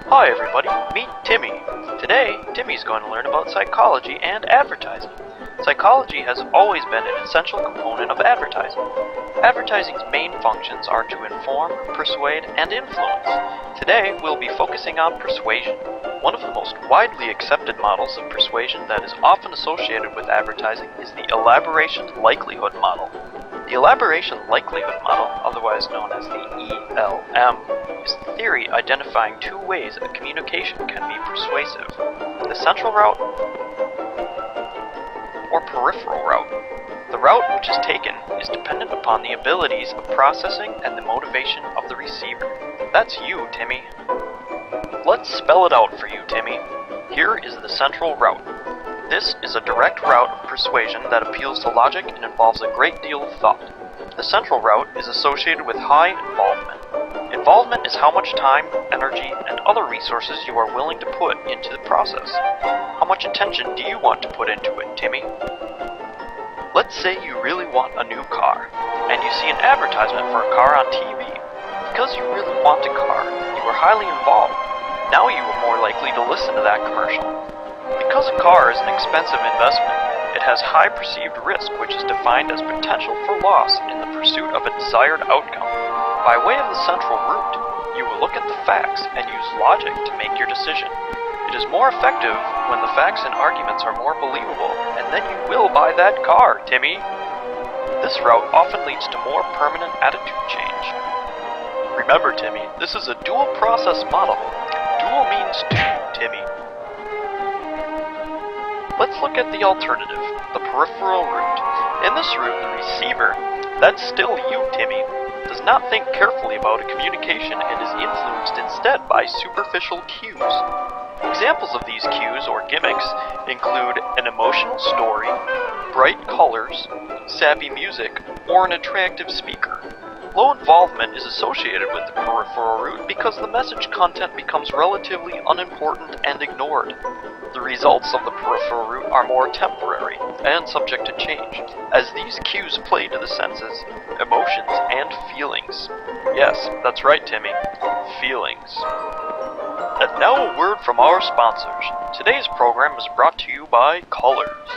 Hi everybody, meet Timmy. Today, Timmy's going to learn about psychology and advertising. Psychology has always been an essential component of advertising. Advertising's main functions are to inform, persuade, and influence. Today, we'll be focusing on persuasion. One of the most widely accepted models of persuasion that is often associated with advertising is the elaboration likelihood model. The elaboration likelihood model, otherwise known as the ELM, is the theory identifying two ways a communication can be persuasive: the central route or peripheral route. The route which is taken is dependent upon the abilities of processing and the motivation of the receiver. That's you, Timmy. Let's spell it out for you, Timmy. Here is the central route. This is a direct route of persuasion that appeals to logic and involves a great deal of thought. The central route is associated with high involvement. Involvement is how much time, energy, and other resources you are willing to put into the process. How much attention do you want to put into it, Timmy? Let's say you really want a new car, and you see an advertisement for a car on TV. Because you really want a car, you are highly involved. Now you are more likely to listen to that commercial. Because a car is an expensive investment, it has high perceived risk, which is defined as potential for loss in the pursuit of a desired outcome. By way of the central route, you will look at the facts and use logic to make your decision. It is more effective when the facts and arguments are more believable, and then you will buy that car, Timmy. This route often leads to more permanent attitude change. Remember, Timmy, this is a dual process model. Dual means two, Timmy. Let's look at the alternative, the peripheral route. In this route, the receiver, that's still you, Timmy, does not think carefully about a communication and is influenced instead by superficial cues. Examples of these cues or gimmicks include an emotional story, bright colors, sappy music, or an attractive speaker. Low involvement is associated with the peripheral route because the message content becomes relatively unimportant and ignored. The results of the peripheral route are more temporary and subject to change, as these cues play to the senses, emotions, and feelings. Yes, that's right, Timmy. Feelings. And now a word from our sponsors. Today's program is brought to you by Colors.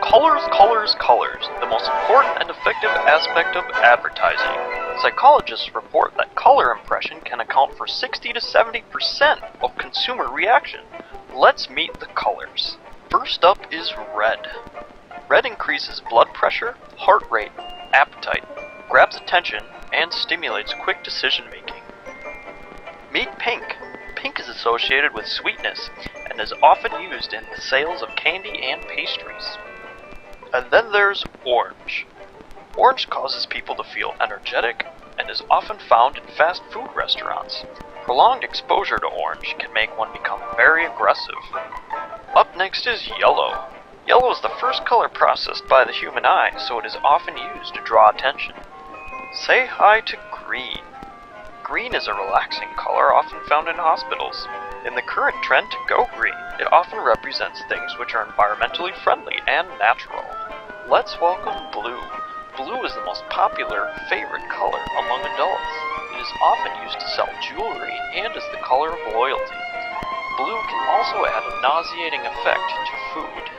Colors, colors, colors, the most important and effective aspect of advertising. Psychologists report that color impression can account for 60 to 70% of consumer reaction. Let's meet the colors. First up is red. Red increases blood pressure, heart rate, appetite, grabs attention, and stimulates quick decision making. Meet pink. Pink is associated with sweetness and is often used in the sales of candy and pastries. And then there's orange. Orange causes people to feel energetic and is often found in fast food restaurants. Prolonged exposure to orange can make one become very aggressive. Up next is yellow. Yellow is the first color processed by the human eye, so it is often used to draw attention. Say hi to green. Green is a relaxing color often found in hospitals. In the current trend to go green, it often represents things which are environmentally friendly and natural. Let's welcome blue. Blue is the most popular, favorite color among adults. It is often used to sell jewelry and is the color of loyalty. Blue can also add a nauseating effect to food.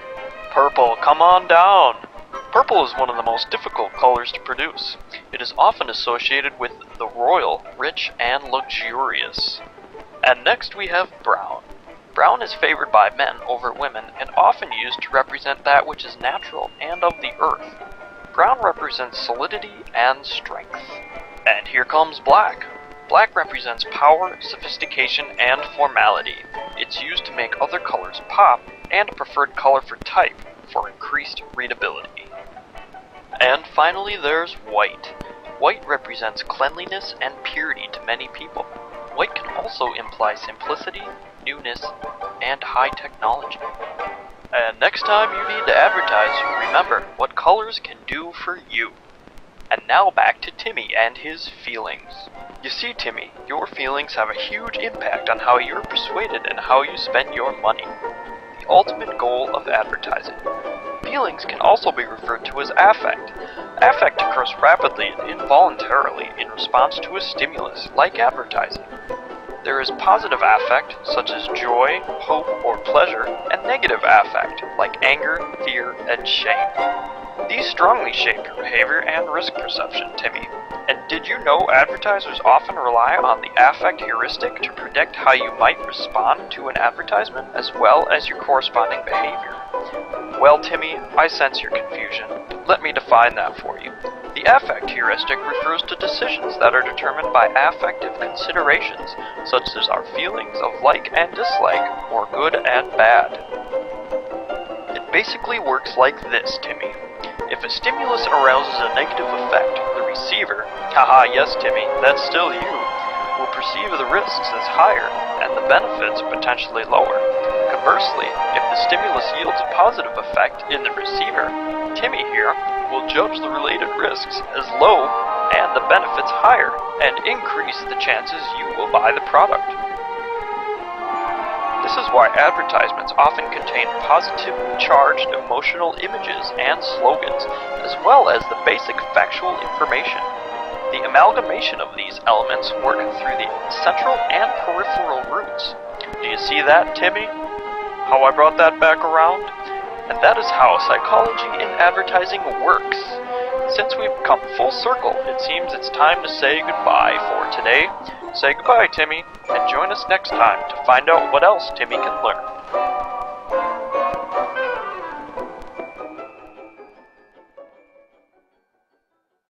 Purple, come on down! Purple is one of the most difficult colors to produce. It is often associated with the royal, rich, and luxurious. And next we have brown. Brown is favored by men over women and often used to represent that which is natural and of the earth. Brown represents solidity and strength. And here comes black. Black represents power, sophistication, and formality. It's used to make other colors pop and a preferred color for type for increased readability. And finally there's white. White represents cleanliness and purity to many people. White can also imply simplicity, newness, and high technology. And next time you need to advertise, remember what colors can do for you. And now back to Timmy and his feelings. You see, Timmy, your feelings have a huge impact on how you're persuaded and how you spend your money. The ultimate goal of advertising. Feelings can also be referred to as affect. Affect occurs rapidly and involuntarily in response to a stimulus, like advertising. There is positive affect, such as joy, hope, or pleasure, and negative affect, like anger, fear, and shame. These strongly shape your behavior and risk perception, Timmy. And did you know advertisers often rely on the affect heuristic to predict how you might respond to an advertisement, as well as your corresponding behavior? Well, Timmy, I sense your confusion. Let me define that for you. The affect heuristic refers to decisions that are determined by affective considerations, such as our feelings of like and dislike, or good and bad. It basically works like this, Timmy. If a stimulus arouses a negative effect, the receiver, haha yes Timmy, that's still you, will perceive the risks as higher and the benefits potentially lower. Conversely, if the stimulus yields a positive effect in the receiver, Timmy here will judge the related risks as low and the benefits higher and increase the chances you will buy the product. This is why advertisements often contain positively charged emotional images and slogans, as well as the basic factual information. The amalgamation of these elements work through the central and peripheral routes. Do you see that, Timmy? How I brought that back around? And that is how psychology in advertising works. Since we've come full circle, it seems it's time to say goodbye for today. Say goodbye, Timmy, and join us next time to find out what else Timmy can learn.